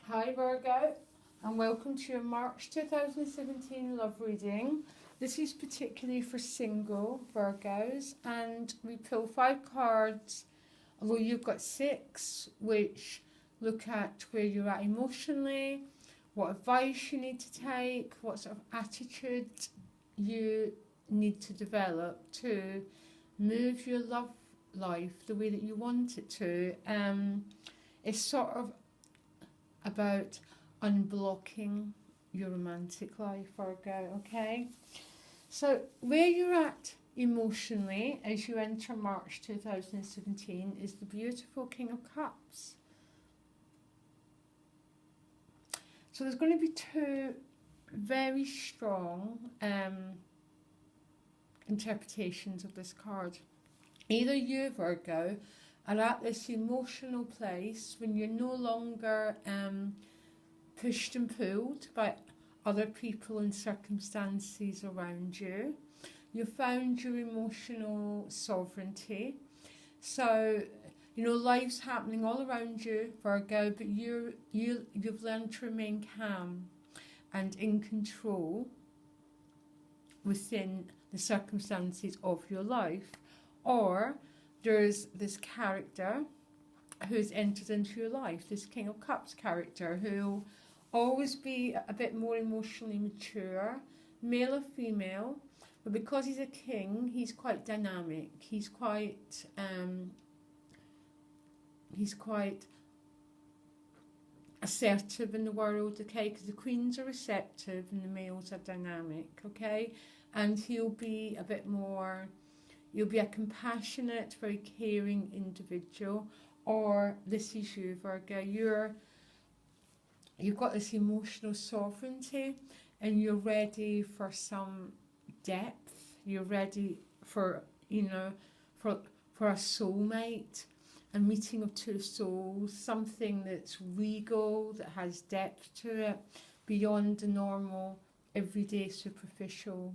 Hi Virgo, and welcome to your March 2017 love reading. This is particularly for single Virgos, and we pull 5 cards, although you've got 6, which look at where you're at emotionally, what advice you need to take, what sort of attitude you need to develop to move your love life the way that you want it to. It's sort of about unblocking your romantic life, Virgo, okay? So where you're at emotionally as you enter March 2017 is the beautiful King of Cups. So there's going to be 2 very strong interpretations of this card. Either you, Virgo, are at this emotional place when you're no longer pushed and pulled by other people and circumstances around you. You've found your emotional sovereignty. So, you know, life's happening all around you, Virgo, but you've learned to remain calm and in control within the circumstances of your life. Or there's this character who's entered into your life, this King of Cups character, who'll always be a bit more emotionally mature, male or female, but because he's a king, he's quite dynamic. He's quite assertive in the world, okay? Because the queens are receptive and the males are dynamic, okay? And he'll be a bit more. You'll be a compassionate, very caring individual, or this is you, Virgo. You've got this emotional sovereignty, and you're ready for some depth. You're ready for, for a soulmate, a meeting of 2 souls, something that's regal, that has depth to it, beyond the normal, everyday, superficial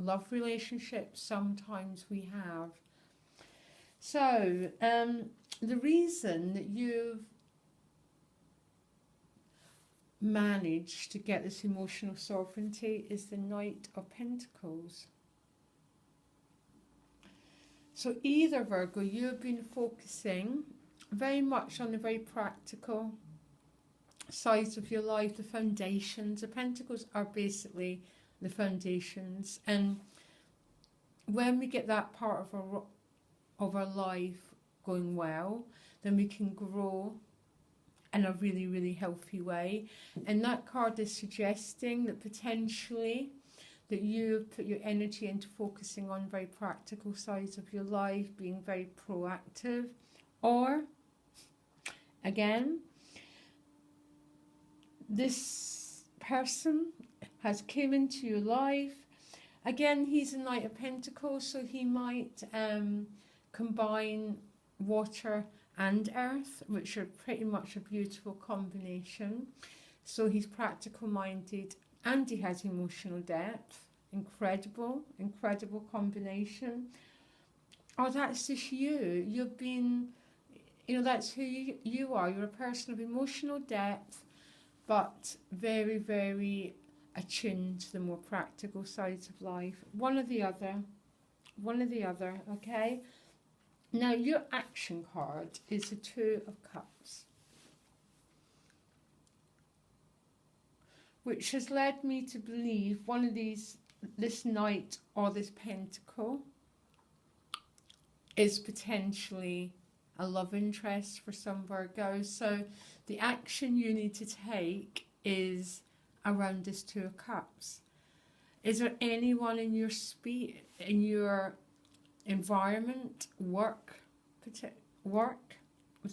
love relationships sometimes we have. So the reason that you've managed to get this emotional sovereignty is the Knight of Pentacles. So either, Virgo, you've been focusing very much on the very practical sides of your life, the foundations. The Pentacles are basically the foundations, and when we get that part of our life going well, then we can grow in a really, really healthy way. And that card is suggesting that potentially that you put your energy into focusing on very practical sides of your life, being very proactive, or again, this person has come into your life. Again, he's a Knight of Pentacles, so he might combine water and earth, which are pretty much a beautiful combination. So he's practical minded and he has emotional depth. Incredible combination. Oh, that's just you. You've been, that's who you are. You're a person of emotional depth, but very, very attuned to the more practical sides of life. One or the other, okay? Now, your action card is the 2 of Cups, which has led me to believe one of these, this Knight or this Pentacle, is potentially a love interest for some Virgos. So the action you need to take is around this 2 of Cups. Is there anyone in your environment, work with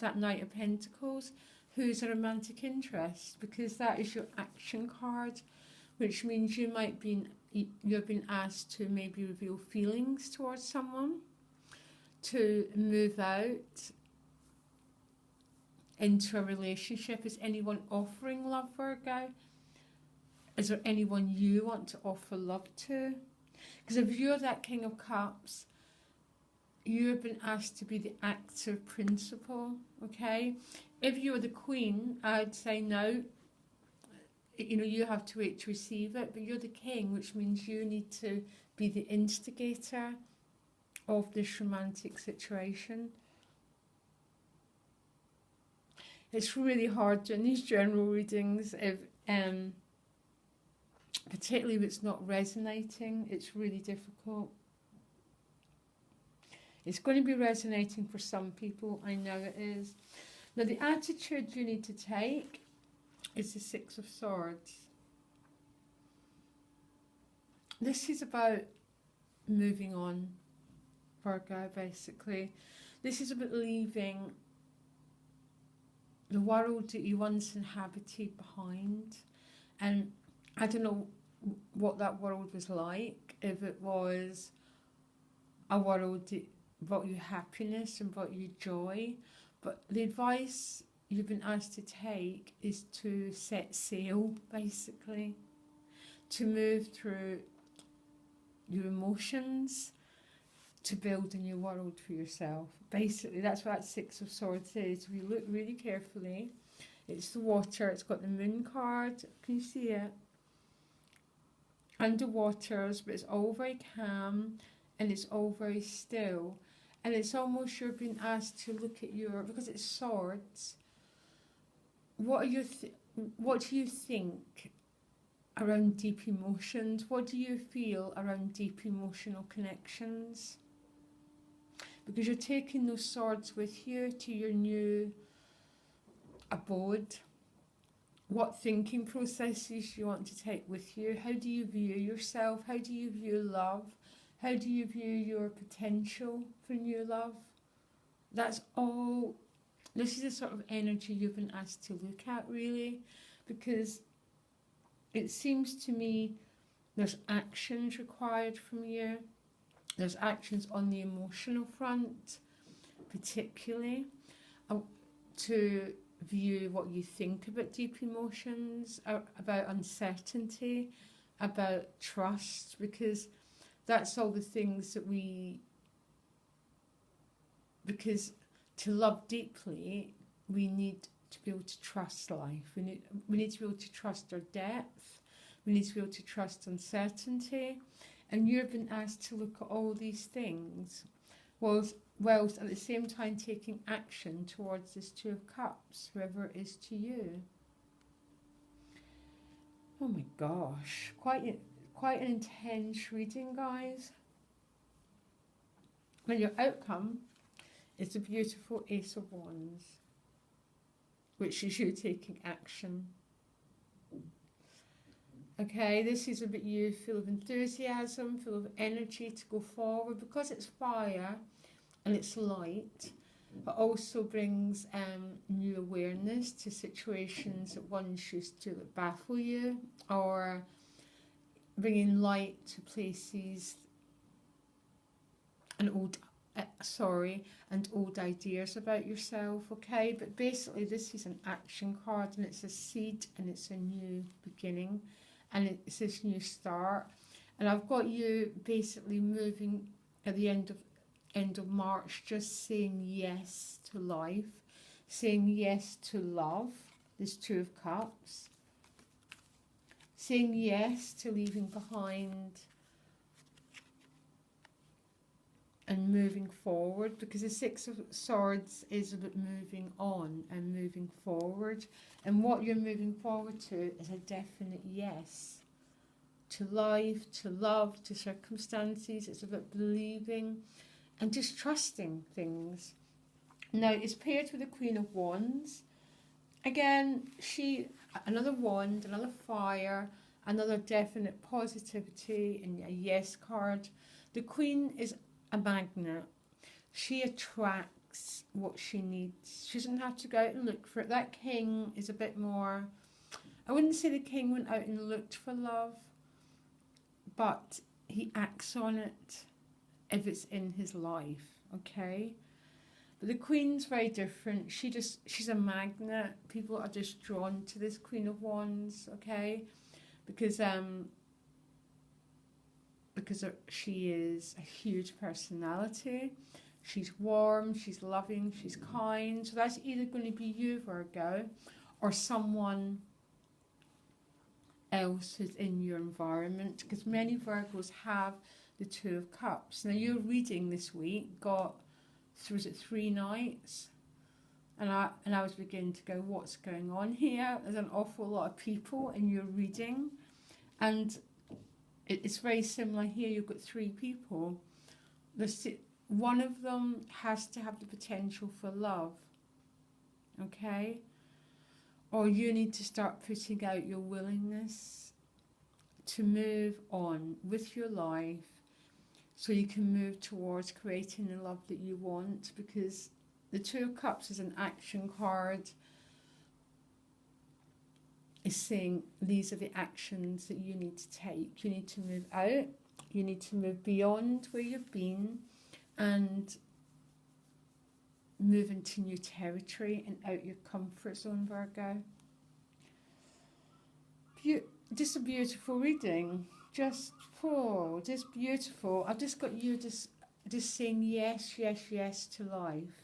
that Knight of Pentacles, who's a romantic interest? Because that is your action card, which means you've been asked to maybe reveal feelings towards someone, to move out into a relationship. Is anyone offering love, Virgo? Is there anyone you want to offer love to? Because if you're that King of Cups, you have been asked to be the active principal, okay? if you're the Queen, I'd say no. You know, you have to wait to receive it, but you're the King, which means you need to be the instigator of this romantic situation. It's really hard doing these general readings if, particularly if it's not resonating. It's really difficult. It's going to be resonating for some people, I know it is. Now, the attitude you need to take is the Six of Swords. This is about moving on, Virgo, basically. This is about leaving the world that you once inhabited behind. And I don't know what that world was like, if it was a world that brought you happiness and brought you joy. But the advice you've been asked to take is to set sail, basically, to move through your emotions, to build a new world for yourself. Basically, that's what that Six of Swords is. If you look really carefully, it's the water, it's got the moon card, can you see it? Underwaters, but it's all very calm and it's all very still. And it's almost you're being asked to look at your, because it's swords, what do you think around deep emotions? What do you feel around deep emotional connections? Because you're taking those swords with you to your new abode. What thinking processes you want to take with you? How do you view yourself? How do you view love? How do you view your potential for new love? That's all. This is the sort of energy you've been asked to look at, really, because it seems to me there's actions required from you. There's actions on the emotional front, particularly, to view what you think about deep emotions, about uncertainty, about trust, because that's all the things that because to love deeply, we need to be able to trust life. We need to be able to trust our depth. We need to be able to trust uncertainty. And you've been asked to look at all these things, whilst at the same time taking action towards this Two of Cups, whoever it is to you. Oh my gosh, quite an intense reading, guys. And your outcome is a beautiful Ace of Wands, which is you taking action. Okay, this is about you full of enthusiasm, full of energy to go forward, because it's fire and it's light. It also brings new awareness to situations that once used to baffle you, or bringing light to places and old ideas about yourself. Okay, but basically this is an action card, and it's a seed, and it's a new beginning, and it's this new start. And I've got you basically moving at the end of March, just saying yes to life, saying yes to love, this Two of Cups, saying yes to leaving behind and moving forward, because the Six of Swords is about moving on and moving forward. And what you're moving forward to is a definite yes to life, to love, to circumstances. It's about believing and just trusting things. Now, it's paired with the Queen of Wands. Again, another wand, another fire, another definite positivity, and a yes card. The Queen is a magnet. She attracts what she needs. She doesn't have to go out and look for it. That King is a bit more, I wouldn't say the King went out and looked for love, but he acts on it if it's in his life, okay? But the Queen's very different. She's a magnet. People are just drawn to this Queen of Wands, okay? Because she is a huge personality. She's warm, she's loving, she's kind. So that's either going to be you, Virgo, or someone else who's in your environment, because many Virgos have the Two of Cups. Now your reading this week got, was it 3 nights? And I was beginning to go, what's going on here? There's an awful lot of people in your reading, and it's very similar here. You've got 3 people. One of them has to have the potential for love, okay? Or you need to start putting out your willingness to move on with your life so you can move towards creating the love that you want, because the Two of Cups is an action card. It's saying these are the actions that you need to take. You need to move out. You need to move beyond where you've been and move into new territory and out your comfort zone, Virgo. Just a beautiful reading. Just beautiful. I've just got you just saying yes, yes, yes to life.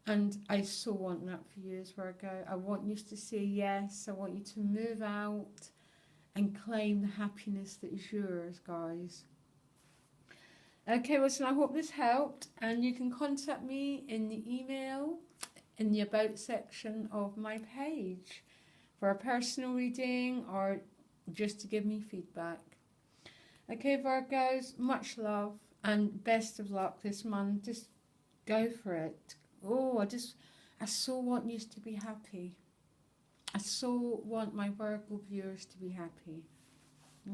And I so want that for you as Virgo. I want you to say yes. I want you to move out and claim the happiness that is yours, guys. Okay, well, so I hope this helped. And you can contact me in the email in the About section of my page for a personal reading or just to give me feedback. Okay, Virgos, much love and best of luck this month. Just go for it. Oh, I so want you to be happy. I so want my Virgo viewers to be happy.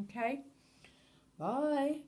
Okay? Bye.